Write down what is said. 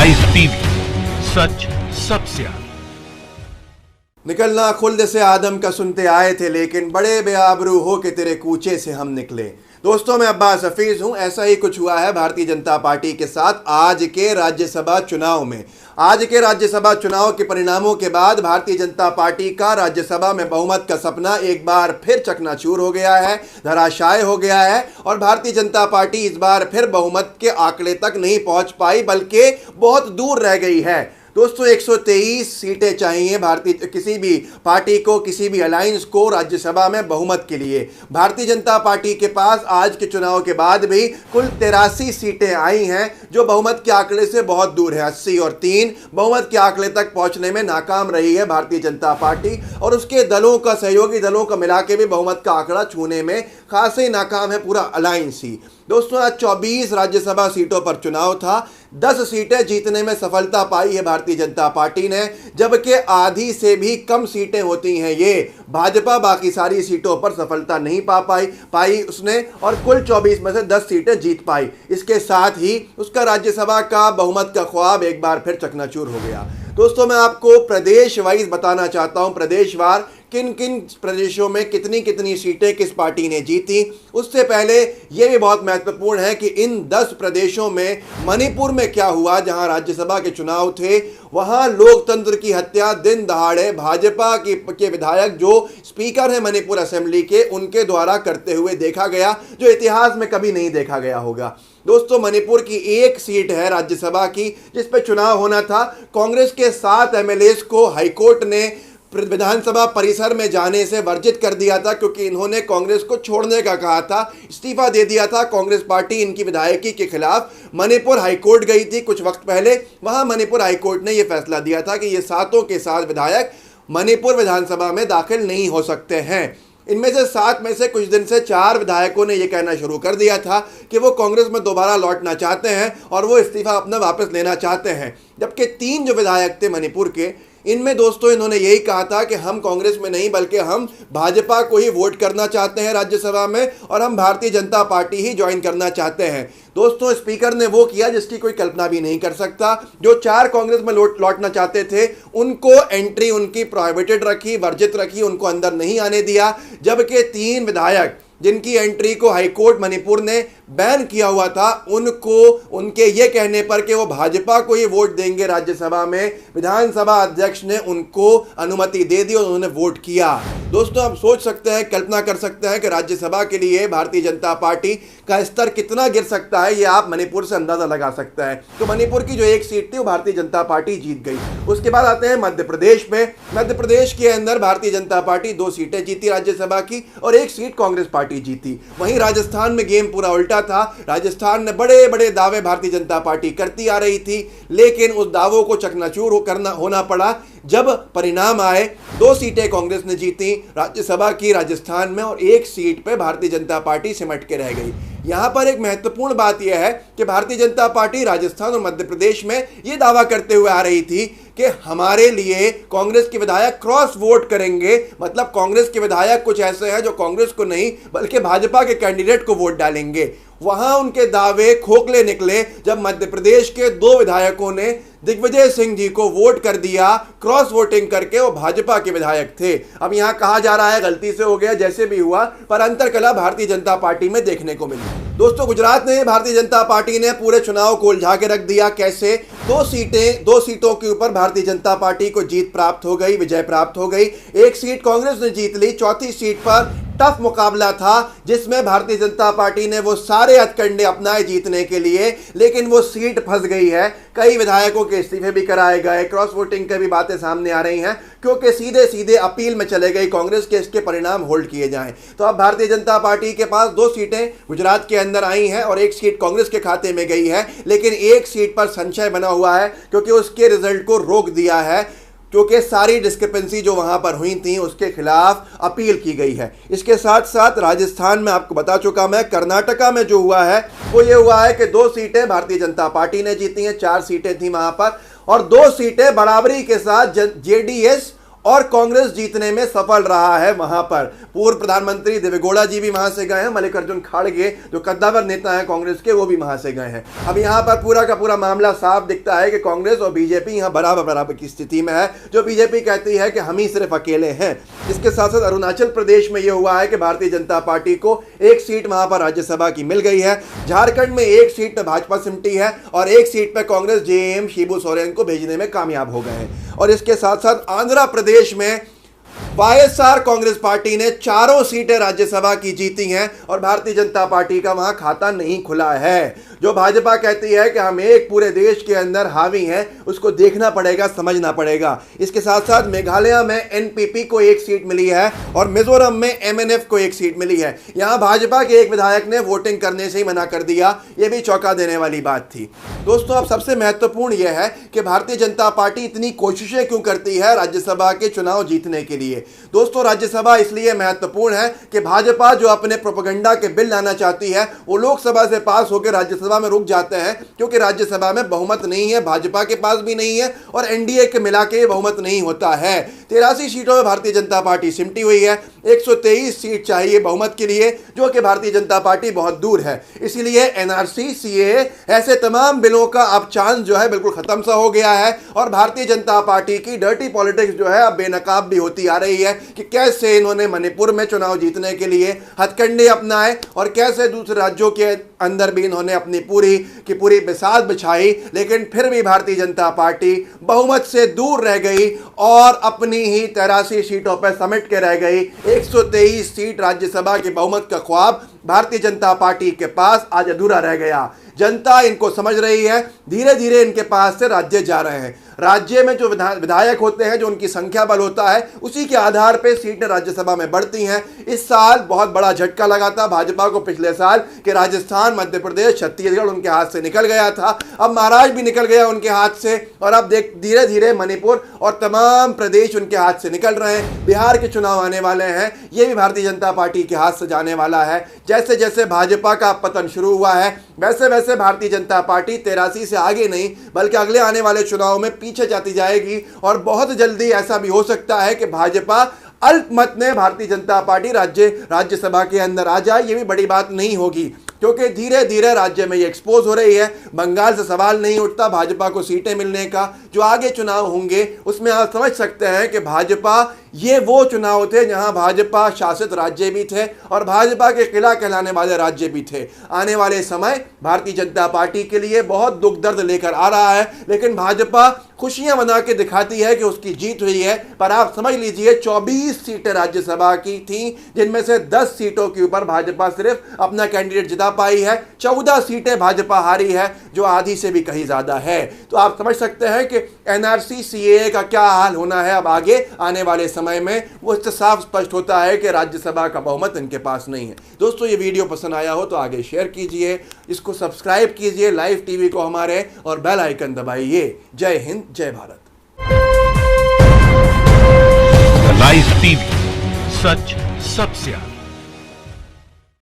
Rise TV, सच सबसे आगे। निकलना खुल्द से आदम का सुनते आए थे, लेकिन बड़े बेआबरू हो के तेरे कूचे से हम निकले। दोस्तों, मैं अब्बास हफीज हूं। ऐसा ही कुछ हुआ है भारतीय जनता पार्टी के साथ आज के राज्यसभा चुनाव में। आज के राज्यसभा चुनाव के परिणामों के बाद भारतीय जनता पार्टी का राज्यसभा में बहुमत का सपना एक बार फिर चकनाचूर हो गया है, धराशायी हो गया है और भारतीय जनता पार्टी इस बार फिर बहुमत के आंकड़े तक नहीं पहुंच पाई, बल्कि बहुत दूर रह गई है। दोस्तों, 123 सीटें चाहिए भारतीय किसी भी पार्टी को, किसी भी अलायंस को राज्यसभा में बहुमत के लिए। भारतीय जनता पार्टी के पास आज के चुनाव के बाद भी कुल 83 सीटें आई हैं, जो बहुमत के आंकड़े से बहुत दूर है। 80 और 3 बहुमत के आंकड़े तक पहुंचने में नाकाम रही है भारतीय जनता पार्टी, और उसके दलों का, सहयोगी दलों का मिला के भी बहुमत का आंकड़ा छूने में खासे नाकाम है पूरा अलायंस ही। दोस्तों, आज 24 राज्यसभा सीटों पर चुनाव था। 10 सीटें जीतने में सफलता पाई है भारतीय जनता पार्टी ने, जबकि आधी से भी कम सीटें होती हैं ये भाजपा बाकी सारी सीटों पर सफलता नहीं पाई उसने, और कुल 24 में से 10 सीटें जीत पाई। इसके साथ ही उसका राज्यसभा का बहुमत का ख्वाब एक बार फिर चकनाचूर हो गया। दोस्तों, मैं आपको प्रदेश वाइज बताना चाहता हूं, प्रदेशवार किन किन प्रदेशों में कितनी कितनी सीटें किस पार्टी ने जीती। उससे पहले यह भी बहुत महत्वपूर्ण है कि इन 10 प्रदेशों में मणिपुर में क्या हुआ। जहां राज्यसभा के चुनाव थे, वहां लोकतंत्र की हत्या दिन दहाड़े भाजपा के विधायक जो स्पीकर हैं मणिपुर असेंबली के, उनके द्वारा करते हुए देखा गया, जो इतिहास में कभी नहीं देखा गया होगा। दोस्तों, मणिपुर की एक सीट है राज्यसभा की जिस पर चुनाव होना था। कांग्रेस के 7 एमएलए को हाईकोर्ट ने विधानसभा परिसर में जाने से वर्जित कर दिया था, क्योंकि इन्होंने कांग्रेस को छोड़ने का कहा था, इस्तीफा दे दिया था। कांग्रेस पार्टी इनकी विधायकी के खिलाफ मणिपुर हाईकोर्ट गई थी कुछ वक्त पहले। वहां मणिपुर हाईकोर्ट ने यह फैसला दिया था कि ये 7 के 7 विधायक मणिपुर विधानसभा में दाखिल नहीं हो सकते हैं। इनमें से 7 में से कुछ दिन से 4 विधायकों ने यह कहना शुरू कर दिया था कि वो कांग्रेस में दोबारा लौटना चाहते हैं और वो इस्तीफा अपना वापस लेना चाहते हैं, जबकि 3 जो विधायक थे मणिपुर के, इनमें दोस्तों इन्होंने यही कहा था कि हम कांग्रेस में नहीं बल्कि हम भाजपा को ही वोट करना चाहते हैं राज्यसभा में, और हम भारतीय जनता पार्टी ही ज्वाइन करना चाहते हैं। दोस्तों, स्पीकर ने वो किया जिसकी कोई कल्पना भी नहीं कर सकता। जो 4 कांग्रेस में लौटना चाहते थे, उनको एंट्री उनकी प्रोहिबिटेड रखी, वर्जित रखी, उनको अंदर नहीं आने दिया, जबकि 3 विधायक जिनकी एंट्री को हाईकोर्ट मणिपुर ने बैन किया हुआ था, उनको उनके ये कहने पर कि वो भाजपा को ही वोट देंगे राज्यसभा में, विधानसभा अध्यक्ष ने उनको अनुमति दे दी और उन्होंने वोट किया। दोस्तों, आप सोच सकते हैं, कल्पना कर सकते हैं कि राज्यसभा के लिए भारतीय जनता पार्टी का स्तर कितना गिर सकता है। ये आप मणिपुर से अंदाजा लगा सकते हैं। तो मणिपुर की जो एक सीट थी वो भारतीय जनता पार्टी जीत गई। उसके बाद आते हैं मध्य प्रदेश में। मध्य प्रदेश के अंदर भारतीय जनता पार्टी 2 सीटें जीती राज्यसभा की और 1 सीट कांग्रेस पार्टी जीती। वहीं राजस्थान में गेम पूरा उल्टा था। राजस्थान में बड़े बड़े दावे भारतीय जनता पार्टी करती आ रही थी, लेकिन उस दावों को चकनाचूर होना पड़ा जब परिणाम आए। 2 सीटें कांग्रेस ने जीती राज्यसभा की राजस्थान में, और 1 सीट पे भारतीय जनता पार्टी सिमट के रह गई। यहां पर एक महत्वपूर्ण बात यह है कि भारतीय जनता पार्टी राजस्थान और मध्य प्रदेश में यह दावा करते हुए आ रही थी कि हमारे लिए कांग्रेस के विधायक क्रॉस वोट करेंगे, मतलब कांग्रेस के विधायक कुछ ऐसे हैं जो कांग्रेस को नहीं बल्कि भाजपा के कैंडिडेट को वोट डालेंगे। वहां उनके दावे खोखले निकले जब मध्य प्रदेश के 2 विधायकों ने दिग्विजय सिंह जी को वोट कर दिया, क्रॉस वोटिंग करके। वो भाजपा के विधायक थे। अब यहां कहा जा रहा है गलती से हो गया, जैसे भी हुआ, पर अंतरकला भारतीय जनता पार्टी में देखने को मिली। दोस्तों, गुजरात में भारतीय जनता पार्टी ने पूरे चुनाव को उलझा के रख दिया। कैसे? 2 सीटों के ऊपर भारतीय जनता पार्टी को जीत प्राप्त हो गई, विजय प्राप्त हो गई। 1 सीट कांग्रेस ने जीत ली। 4थी सीट पर टफ मुकाबला था, जिसमें भारतीय जनता पार्टी ने वो सारे हथकंडे अपनाए जीतने के लिए, लेकिन वो सीट फंस गई है। कई विधायकों के इस्तीफे भी कराए गए, क्रॉस वोटिंग की भी बातें सामने आ रही हैं, क्योंकि सीधे सीधे अपील में चले गई कांग्रेस के इसके परिणाम होल्ड किए जाएं। तो अब भारतीय जनता पार्टी के पास 2 सीटें गुजरात के अंदर आई हैं और 1 सीट कांग्रेस के खाते में गई है, लेकिन 1 सीट पर संशय बना हुआ है, क्योंकि उसके रिजल्ट को रोक दिया है, क्योंकि सारी डिस्क्रिपेंसी जो वहां पर हुई थी उसके खिलाफ अपील की गई है। इसके साथ साथ राजस्थान में आपको बता चुका मैं, कर्नाटका में जो हुआ है वो ये हुआ है कि 2 सीटें भारतीय जनता पार्टी ने जीती हैं, 4 सीटें थी वहां पर, और 2 सीटें बराबरी के साथ जेडीएस और कांग्रेस जीतने में सफल रहा है। वहां पर पूर्व प्रधानमंत्री देवेगौड़ा जी भी वहां से गए हैं, मल्लिकार्जुन खड़गे जो कद्दावर नेता हैं कांग्रेस के, वो भी वहां से गए हैं। अब यहां पर पूरा का पूरा मामला साफ दिखता है कि कांग्रेस और बीजेपी यहां बराबर बराबर की स्थिति में है। जो बीजेपी कहती है कि हम ही सिर्फ अकेले हैं। इसके साथ साथ अरुणाचल प्रदेश में यह हुआ है कि भारतीय जनता पार्टी को एक सीट वहां पर राज्यसभा की मिल गई है। झारखंड में एक सीट पर भाजपा सिमटी है और एक सीट पर कांग्रेस जेएम शिबू सोरेन को भेजने में कामयाब हो गए हैं। और इसके साथ साथ आंध्र प्रदेश में वाईएसआर कांग्रेस पार्टी ने 4 सीटें राज्यसभा की जीती हैं और भारतीय जनता पार्टी का वहां खाता नहीं खुला है। जो भाजपा कहती है कि हम एक पूरे देश के अंदर हावी हैं, उसको देखना पड़ेगा, समझना पड़ेगा। इसके साथ साथ मेघालय में एनपीपी को एक सीट मिली है और मिजोरम में एमएनएफ को एक सीट मिली है। यहां भाजपा के एक विधायक ने वोटिंग करने से ही मना कर दिया, यह भी चौंका देने वाली बात थी। दोस्तों, अब सबसे महत्वपूर्ण यह है कि भारतीय जनता पार्टी इतनी कोशिशें क्यों करती है राज्यसभा के चुनाव जीतने के लिए। दोस्तों, राज्यसभा इसलिए महत्वपूर्ण है कि भाजपा जो अपने प्रोपेगेंडा के बिल लाना चाहती है वो लोकसभा से पास होकर राज्यसभा में रुक जाते हैं, क्योंकि राज्यसभा में बहुमत नहीं है, भाजपा के पास भी नहीं है और एनडीए के मिला के बहुमत नहीं होता है। 83 सीटों में भारतीय जनता पार्टी सिमटी हुई है। 123 सीट चाहिए बहुमत के लिए, जो कि भारतीय जनता पार्टी बहुत दूर है। इसीलिए एनआरसी, सीएए ऐसे तमाम बिलों का अब चांस जो है बिल्कुल खत्म सा हो गया है और भारतीय जनता पार्टी की डर्टी पॉलिटिक्स जो है अब बेनकाब भी होती आ रही है कि कैसे इन्होंने मणिपुर में चुनाव जीतने के लिए हथकंडे अपनाए और कैसे दूसरे राज्यों के अंदर भी इन्होंने अपनी पूरी की पूरी बिसात बिछाई, लेकिन फिर भी भारतीय जनता पार्टी बहुमत से दूर रह गई और अपनी ही 83 सीटों पर समेट के रह गई। 123 सीट राज्यसभा के बहुमत का ख्वाब भारतीय जनता पार्टी के पास आज अधूरा रह गया। जनता इनको समझ रही है, धीरे धीरे इनके पास से राज्य जा रहे हैं। राज्य में जो विधायक होते हैं, जो उनकी संख्या बल होता है, उसी के आधार पर सीटें राज्यसभा में बढ़ती हैं। इस साल बहुत बड़ा झटका लगा था भाजपा को पिछले साल कि राजस्थान, मध्य प्रदेश, छत्तीसगढ़ उनके हाथ से निकल गया था। अब महाराष्ट्र भी निकल गया उनके हाथ से और अब धीरे धीरे मणिपुर और तमाम प्रदेश उनके हाथ से निकल रहे हैं। बिहार के चुनाव आने वाले हैं, ये भी भारतीय जनता पार्टी के हाथ से जाने वाला है। जैसे जैसे भाजपा का पतन शुरू हुआ है, वैसे वैसे भारतीय जनता पार्टी 83 से आगे नहीं बल्कि अगले आने वाले चुनाव में पीछे जाती जाएगी और बहुत जल्दी ऐसा भी हो सकता है कि भाजपा अल्पमत में भारतीय जनता पार्टी राज्यसभा के अंदर आ जाए। ये भी बड़ी बात नहीं होगी, क्योंकि धीरे धीरे राज्य में ये एक्सपोज हो रही है। बंगाल से सवाल नहीं उठता भाजपा को सीटें मिलने का। जो आगे चुनाव होंगे उसमें आप समझ सकते हैं कि भाजपा, ये वो चुनाव थे जहां भाजपा शासित राज्य भी थे और भाजपा के किला कहलाने वाले राज्य भी थे। आने वाले समय भारतीय जनता पार्टी के लिए बहुत दुख दर्द लेकर आ रहा है, लेकिन भाजपा खुशियां मना के दिखाती है कि उसकी जीत हुई है। पर आप समझ लीजिए 24 सीटें राज्यसभा की थी, जिनमें से 10 सीटों के ऊपर भाजपा सिर्फ अपना कैंडिडेट जिता पाई है। 14 सीटें भाजपा हारी है, जो आधी से भी कहीं ज्यादा है। तो आप समझ सकते हैं कि एनआरसी, सीएए का क्या हाल होना है अब आगे आने वाले समय में। वो इससे साफ स्पष्ट होता है कि राज्यसभा का बहुमत इनके पास नहीं है। दोस्तों, ये वीडियो पसंद आया हो तो आगे शेयर कीजिए, इसको सब्सक्राइब कीजिए लाइव टीवी को हमारे, और बेल आइकन दबाइए। जय हिंद, जय भारत। लाइव टीवी, सच सबसे आगे।